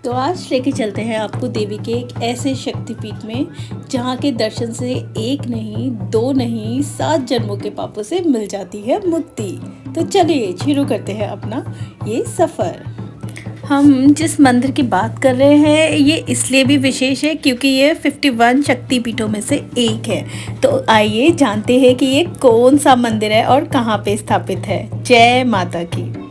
तो आज लेके चलते हैं आपको देवी के एक ऐसे शक्तिपीठ में जहाँ के दर्शन से एक नहीं, दो नहीं, 7 जन्मों के पापों से मिल जाती है मुक्ति। तो चलिए शुरू करते हैं अपना ये सफ़र। हम जिस मंदिर की बात कर रहे हैं ये इसलिए भी विशेष है क्योंकि ये 51 शक्तिपीठों में से एक है। तो आइए जानते हैं कि ये कौन सा मंदिर है और कहाँ पे स्थापित है। जय माता की।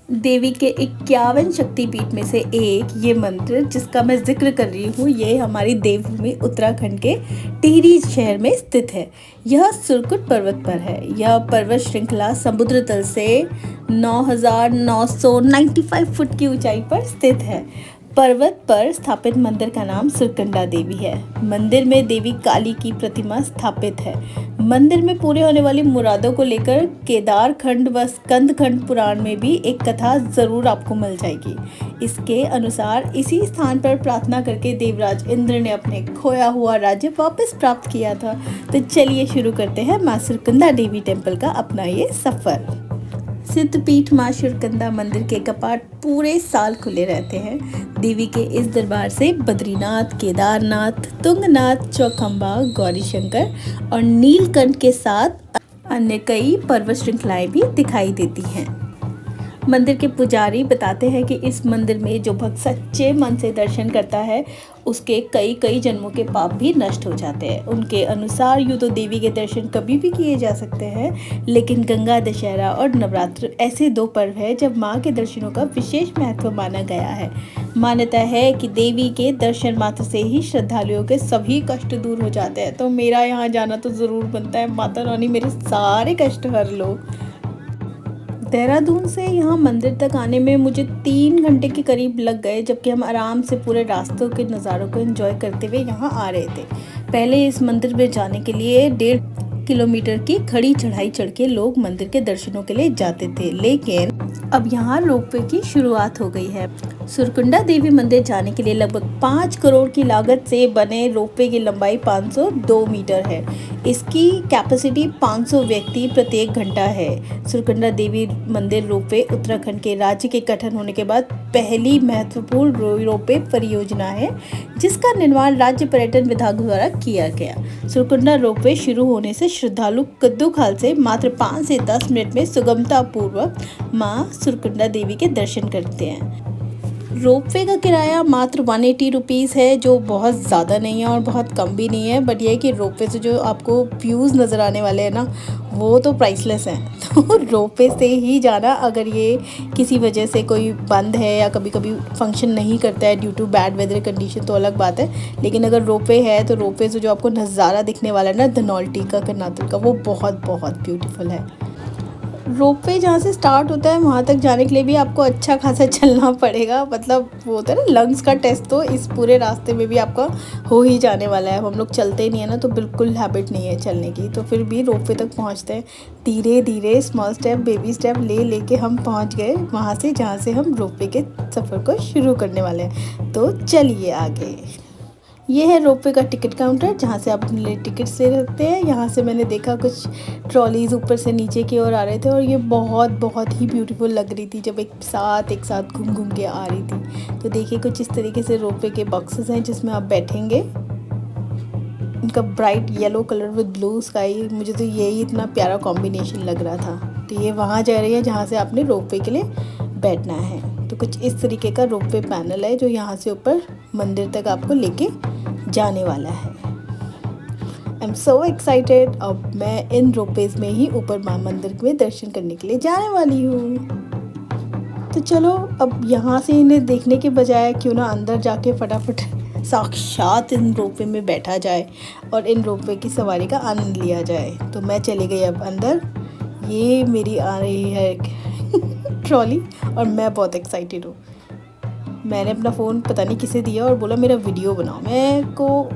देवी के 51 शक्तिपीठ में से एक ये मंदिर जिसका मैं जिक्र कर रही हूँ, ये हमारी देवभूमि उत्तराखंड के टिहरी शहर में स्थित है। यह सुरकुट पर्वत पर है। यह पर्वत श्रृंखला समुद्र तल से 9,995 फुट की ऊंचाई पर स्थित है। पर्वत पर स्थापित मंदिर का नाम सुरकंडा देवी है। मंदिर में देवी काली की प्रतिमा स्थापित है। मंदिर में पूरे होने वाली मुरादों को लेकर केदार खंड व स्कंद खंड पुराण में भी एक कथा जरूर आपको मिल जाएगी। इसके अनुसार इसी स्थान पर प्रार्थना करके देवराज इंद्र ने अपने खोया हुआ राज्य वापस प्राप्त किया था। तो चलिए शुरू करते हैं माँ सुरकंडा देवी टेम्पल का अपना ये सफर। सिद्धपीठ माँ सुरकंडा मंदिर के कपाट पूरे साल खुले रहते हैं। देवी के इस दरबार से बद्रीनाथ, केदारनाथ, तुंगनाथ, चौखंबा, गौरीशंकर और नीलकंठ के साथ अन्य कई पर्वत श्रृंखलाएं भी दिखाई देती हैं। मंदिर के पुजारी बताते हैं कि इस मंदिर में जो भक्त सच्चे मन से दर्शन करता है उसके कई जन्मों के पाप भी नष्ट हो जाते हैं। उनके अनुसार यूँ तो देवी के दर्शन कभी भी किए जा सकते हैं, लेकिन गंगा दशहरा और नवरात्र ऐसे 2 पर्व हैं जब माँ के दर्शनों का विशेष महत्व माना गया है। मान्यता है कि देवी के दर्शन मात्र से ही श्रद्धालुओं के सभी कष्ट दूर हो जाते हैं। तो मेरा यहाँ जाना तो ज़रूर बनता है। माता रानी मेरे सारे कष्ट हर लो। देहरादून से यहाँ मंदिर तक आने में मुझे 3 घंटे के करीब लग गए, जबकि हम आराम से पूरे रास्तों के नज़ारों को एंजॉय करते हुए यहाँ आ रहे थे। पहले इस मंदिर में जाने के लिए 1.5 किलोमीटर की खड़ी चढ़ाई चढ़ के लोग मंदिर के दर्शनों के लिए जाते थे, लेकिन अब यहाँ रोपवे की शुरुआत हो गई है। सुरकंडा देवी मंदिर जाने के लिए लगभग 5 करोड़ की लागत से बने रोपवे की लंबाई 502 मीटर है। इसकी कैपेसिटी 500 व्यक्ति प्रत्येक घंटा है। सुरकंडा देवी मंदिर रोपवे उत्तराखंड के राज्य के गठन होने के बाद पहली महत्वपूर्ण रोपवे परियोजना है जिसका निर्माण राज्य पर्यटन विभाग द्वारा किया गया। सुरकंडा रोपवे शुरू होने से श्रद्धालु कद्दू खाल से मात्र 5 से 10 मिनट में सुगमता पूर्वक माँ सुरकंडा देवी के दर्शन करते हैं। रोपवे का किराया मात्र 180 रुपीज़ है, जो बहुत ज़्यादा नहीं है और बहुत कम भी नहीं है। बट ये है कि रोपवे से जो आपको व्यूज़ नज़र आने वाले हैं ना, वो तो प्राइसलेस हैं। तो रोपवे से ही जाना। अगर ये किसी वजह से कोई बंद है या कभी कभी फंक्शन नहीं करता है due to bad weather condition तो अलग बात है, लेकिन अगर रोपवे है तो रोपवे से जो आपको नज़ारा दिखने वाला है ना धनौल्टी का, कर्नाटक का, वो बहुत ब्यूटीफुल है। रोपवे जहाँ से स्टार्ट होता है वहाँ तक जाने के लिए भी आपको अच्छा खासा चलना पड़ेगा। मतलब वो होता है ना लंग्स का टेस्ट, तो इस पूरे रास्ते में भी आपका हो ही जाने वाला है। हम लोग चलते नहीं है ना, तो बिल्कुल हैबिट नहीं है चलने की, तो फिर भी रोपवे तक पहुँचते हैं धीरे धीरे, स्मॉल स्टेप, बेबी स्टेप ले के हम पहुँच गए वहाँ से जहाँ से हम रोपवे के सफ़र को शुरू करने वाले हैं। तो चलिए आगे। ये है रोपवे का टिकट काउंटर जहाँ से आप अपने लिए टिकट्स ले सकते हैं। यहाँ से मैंने देखा कुछ ट्रॉलीज़ ऊपर से नीचे की ओर आ रहे थे और ये बहुत ही ब्यूटीफुल लग रही थी जब एक साथ घूम के आ रही थी। तो देखिए कुछ इस तरीके से रोपवे के बॉक्सेस हैं जिसमें आप बैठेंगे। इनका bright yellow colour with blue sky, मुझे तो यही इतना प्यारा कॉम्बिनेशन लग रहा था। तो ये वहाँ जा रही है जहाँ से आपने रोपवे के लिए बैठना है। तो कुछ इस तरीके का रोपवे पैनल है जो यहाँ से ऊपर मंदिर तक आपको लेके जाने वाला है। I am so excited. अब मैं इन रोपवेज में ही ऊपर माँ मंदिर में दर्शन करने के लिए जाने वाली हूँ। तो चलो अब यहाँ से इन्हें देखने के बजाय क्यों ना अंदर जाके फटाफट साक्षात इन रोपवे में बैठा जाए और इन रोपवे की सवारी का आनंद लिया जाए। तो मैं चली गई अब अंदर। ये मेरी आ रही है ट्रॉली और मैं बहुत एक्साइटेड हूँ। मैंने अपना फ़ोन पता नहीं किसे दिया और बोला मेरा वीडियो बनाओ। मैं को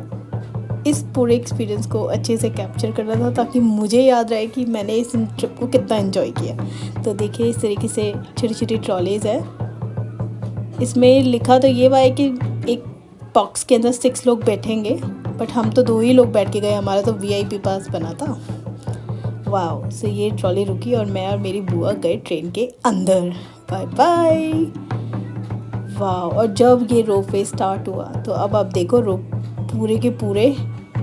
इस पूरे एक्सपीरियंस को अच्छे से कैप्चर करना था ताकि मुझे याद रहे कि मैंने इस ट्रिप को कितना एंजॉय किया। तो देखिए इस तरीके से छोटी ट्रॉलीज़ है। इसमें लिखा तो ये हुआ है कि एक बॉक्स के अंदर 6 लोग बैठेंगे, बट हम तो 2 ही लोग बैठ के गए। हमारा तो VIP पास बना था। वाह। सो ये ट्रॉली रुकी और मैं और मेरी बुआ गए ट्रेन के अंदर। Bye bye. वाह। और जब ये रोपवे स्टार्ट हुआ तो अब आप देखो पूरे के पूरे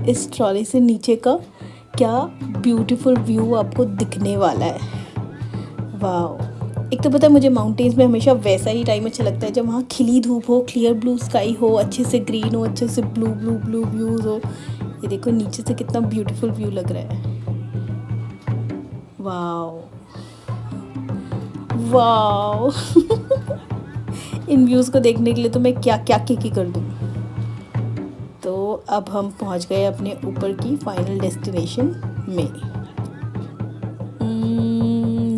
इस ट्रॉली से नीचे का क्या ब्यूटीफुल व्यू आपको दिखने वाला है। वाह। एक तो पता है मुझे माउंटेन्स में हमेशा वैसा ही टाइम अच्छा लगता है जब वहाँ खिली धूप हो, क्लियर ब्लू स्काई हो, अच्छे से ग्रीन हो, अच्छे से ब्लू ब्लू ब्लू व्यूज़ हो। ये देखो नीचे से कितना ब्यूटीफुल व्यू लग रहा है। वाह वाह। इन व्यूज़ को देखने के लिए तो मैं क्या क्या की कर दूँ। तो अब हम पहुंच गए अपने ऊपर की फाइनल डेस्टिनेशन में।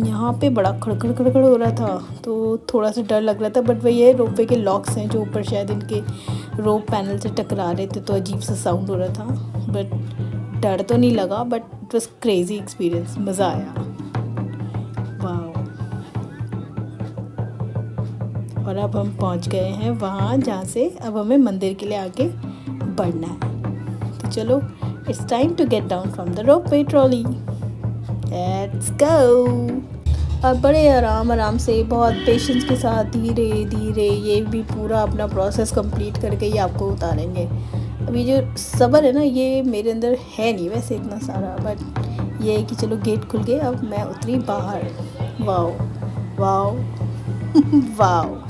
यहाँ पे बड़ा खड़खड़ खड़खड़ हो रहा था तो थोड़ा सा डर लग रहा था, बट वही है रोपवे के लॉक्स हैं जो ऊपर शायद इनके रोप पैनल से टकरा रहे थे तो अजीब सा साउंड हो रहा था। बट डर तो नहीं लगा, but it was crazy experience, मज़ा आया। वाह। और अब हम पहुँच गए हैं वहाँ जहाँ से अब हमें मंदिर के लिए आगे बढ़ना है। तो चलो, it's time to get down from the ropeway trolley. Let's go. अब बड़े आराम से बहुत पेशेंस के साथ धीरे धीरे ये भी पूरा अपना प्रोसेस कंप्लीट करके ही आपको उतारेंगे। अब ये जो सब्र है ना, ये मेरे अंदर है नहीं वैसे इतना सारा, बट ये है कि चलो गेट खुल गए, अब मैं उतरी बाहर। Wow wow wow.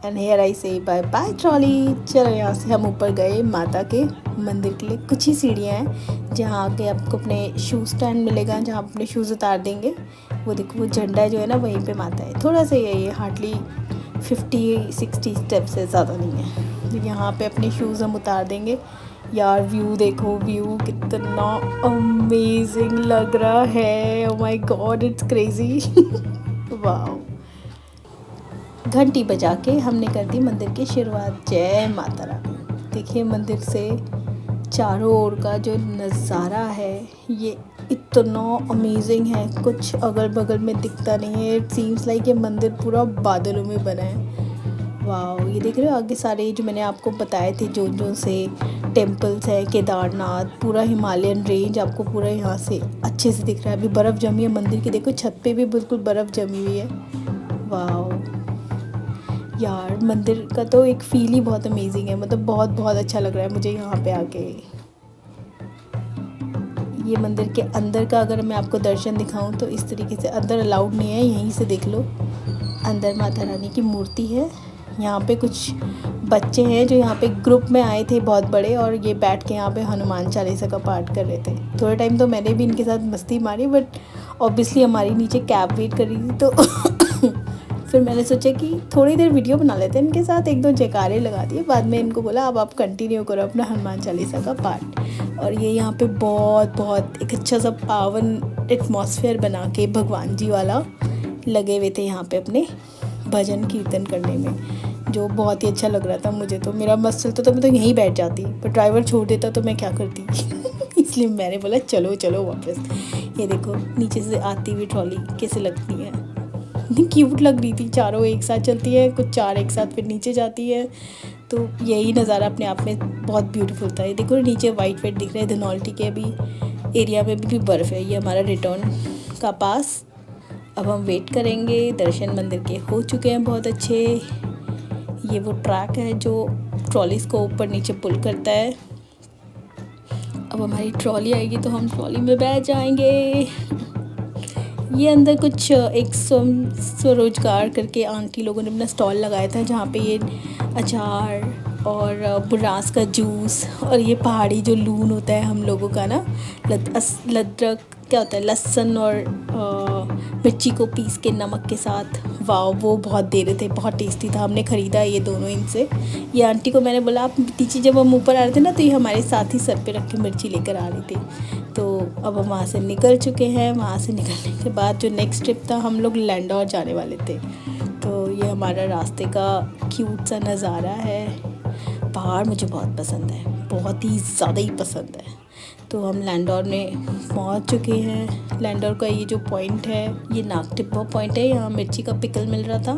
And here I से बाय बाय ट्रॉली। चलो यहाँ से हम ऊपर गए माता के मंदिर के लिए। कुछ ही सीढ़ियाँ हैं जहाँ आके आपको अपने शूज़ स्टैंड मिलेगा जहाँ आप अपने शूज़ उतार देंगे। वो देखो वो झंडा जो है ना वहीं पे माता है। थोड़ा सा ये हार्डली 50-60 स्टेप्स है, ज़्यादा नहीं है। तो यहाँ पे अपने शूज़ हम उतार देंगे। यार व्यू देखो, व्यू कितना अमेजिंग लग रहा है। Oh my God, it's crazy. वाह। घंटी बजा के हमने कर दी मंदिर की शुरुआत। जय माता रानी। देखिए मंदिर से चारों ओर का जो नज़ारा है ये इतना अमेजिंग है, कुछ अगल बगल में दिखता नहीं है। इट सीम्स लाइक ये मंदिर पूरा बादलों में बना है। वाह। ये देख रहे हो आगे सारे जो मैंने आपको बताए थे जो से टेम्पल्स हैं, केदारनाथ, पूरा हिमालयन रेंज आपको पूरा यहाँ से अच्छे से दिख रहा है। अभी बर्फ़ जमी है मंदिर की, देखो छत पे भी बिल्कुल बर्फ़ जमी हुई है। वाह यार, मंदिर का तो एक फ़ील ही बहुत अमेजिंग है, मतलब बहुत बहुत अच्छा लग रहा है मुझे यहाँ पे आके। ये मंदिर के अंदर का अगर मैं आपको दर्शन दिखाऊं तो इस तरीके से, अंदर अलाउड नहीं है, यहीं से देख लो। अंदर माता रानी की मूर्ति है। यहाँ पे कुछ बच्चे हैं जो यहाँ पे ग्रुप में आए थे बहुत बड़े, और ये बैठ के यहाँ पे हनुमान चालीसा का पाठ कर रहे थे। थोड़े टाइम तो मैंने भी इनके साथ मस्ती मारी, बट ऑब्वियसली हमारी नीचे कैब वेट कर रही थी तो फिर मैंने सोचा कि थोड़ी देर वीडियो बना लेते हैं इनके साथ, एक दो जयकारे लगा दिए। बाद में इनको बोला अब आप कंटिन्यू करो अपना हनुमान चालीसा का पाठ। और ये यहाँ पे बहुत बहुत एक अच्छा सा पावन एटमॉस्फेयर बना के भगवान जी वाला लगे हुए थे यहाँ पे अपने भजन कीर्तन करने में, जो बहुत ही अच्छा लग रहा था मुझे। तो मेरा मस्त चलता तो मैं तो यहीं बैठ जाती, पर ड्राइवर छोड़ देता तो मैं क्या करती। इसलिए मैंने बोला चलो चलो वापस। ये देखो नीचे से आती हुई ट्रॉली कैसे लगती है, इतनी क्यूट लग रही थी। चारों एक साथ चलती है, कुछ चार एक साथ फिर नीचे जाती है, तो यही नज़ारा अपने आप में बहुत ब्यूटीफुल था। ये देखो नीचे वाइट वाइट दिख रहा है, धनौल्टी के भी एरिया में भी बर्फ़ है। ये हमारा रिटर्न का पास। अब हम वेट करेंगे। दर्शन मंदिर के हो चुके हैं बहुत अच्छे। ये वो ट्रैक है जो ट्रॉलीज़ को ऊपर नीचे पुल करता है। अब हमारी ट्रॉली आएगी तो हम ट्रॉली में बैठ जाएंगे। ये अंदर कुछ एक स्वरोजगार करके आंटी लोगों ने अपना स्टॉल लगाया था, जहाँ पे ये अचार और बुरास का जूस और ये पहाड़ी जो लून होता है हम लोगों का ना, लद्रक क्या होता है, लहसुन और मिर्ची को पीस के नमक के साथ, वाह वो बहुत दे रहे थे, बहुत टेस्टी था। हमने ख़रीदा ये दोनों इनसे। ये आंटी को मैंने बोला आप नीचे, जब हम ऊपर आ रहे थे ना तो ये हमारे साथ ही सर पे रख के मिर्ची लेकर आ रही थी। तो अब हम वहाँ से निकल चुके हैं। वहाँ से निकलने के बाद जो नेक्स्ट ट्रिप था, हम लोग लैंडौर जाने वाले थे। तो ये हमारा रास्ते का क्यूट सा नज़ारा है। पहाड़ मुझे बहुत पसंद है, बहुत ही ज़्यादा ही पसंद है। तो हम लैंडौर में पहुंच चुके हैं। लैंडौर का ये जो पॉइंट है, ये नागटिब्बा पॉइंट है। यहाँ मिर्ची का पिकल मिल रहा था।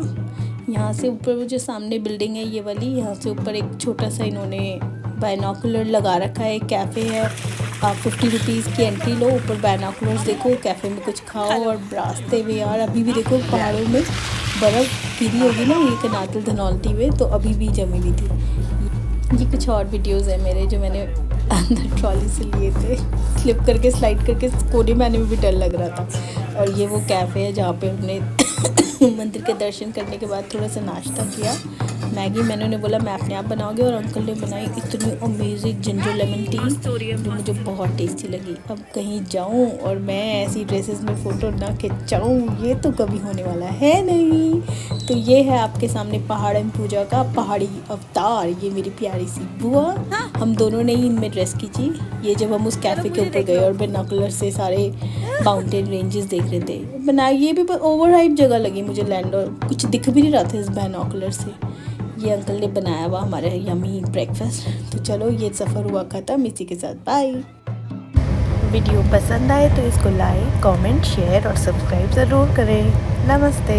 यहाँ से ऊपर वो जो सामने बिल्डिंग है ये वाली, यहाँ से ऊपर एक छोटा सा इन्होंने बायनॉकुलर लगा रखा है। एक कैफ़े है, आप 50 रुपीज़ की एंट्री लो, ऊपर बायनॉकुलर्स देखो, कैफ़े में कुछ खाओ। और रास्ते में यार अभी भी देखो पहाड़ों में बर्फ़ गिरी होगी ना ये कनातल धनौल्टी में, तो अभी भी जमी हुई थी। ये कुछ और वीडियोस हैं मेरे जो मैंने अंदर ट्रॉली से लिए थे, स्लिप करके स्लाइड करके कोने में आने में भी डर लग रहा था। और ये वो कैफ़े है जहाँ पे हमने मंदिर के दर्शन करने के बाद थोड़ा सा नाश्ता किया। मैगी मैंने ने बोला मैं अपने आप बनाओगे, और अंकल ने बनाई इतनी अमेजिंग जिंजर लेमन टी जो मुझे बहुत टेस्टी लगी। अब कहीं जाऊं और मैं ऐसी ड्रेसेस में फ़ोटो ना खिंचाऊं, ये तो कभी होने वाला है नहीं। तो ये है आपके सामने पहाड़न पूजा का पहाड़ी अवतार, ये मेरी प्यारी सी बुआ। हम दोनों ने ही इनमें ड्रेस की थी। ये जब हम उस कैफ़े के ऊपर गए और बाइनोकुलर से सारे माउंटेन रेंजेस देख रहे थे बनाए, ये भी ओवर हाइप जगह लगी मुझे लैंड, और कुछ दिख भी नहीं रहा था इस बाइनोकुलर से। ये अंकल ने बनाया हुआ हमारे यमी ब्रेकफास्ट। तो चलो ये सफ़र हुआ ख़त्म, इसी के साथ बाय। वीडियो पसंद आए तो इसको लाइक, कमेंट, शेयर और सब्सक्राइब ज़रूर करें। नमस्ते।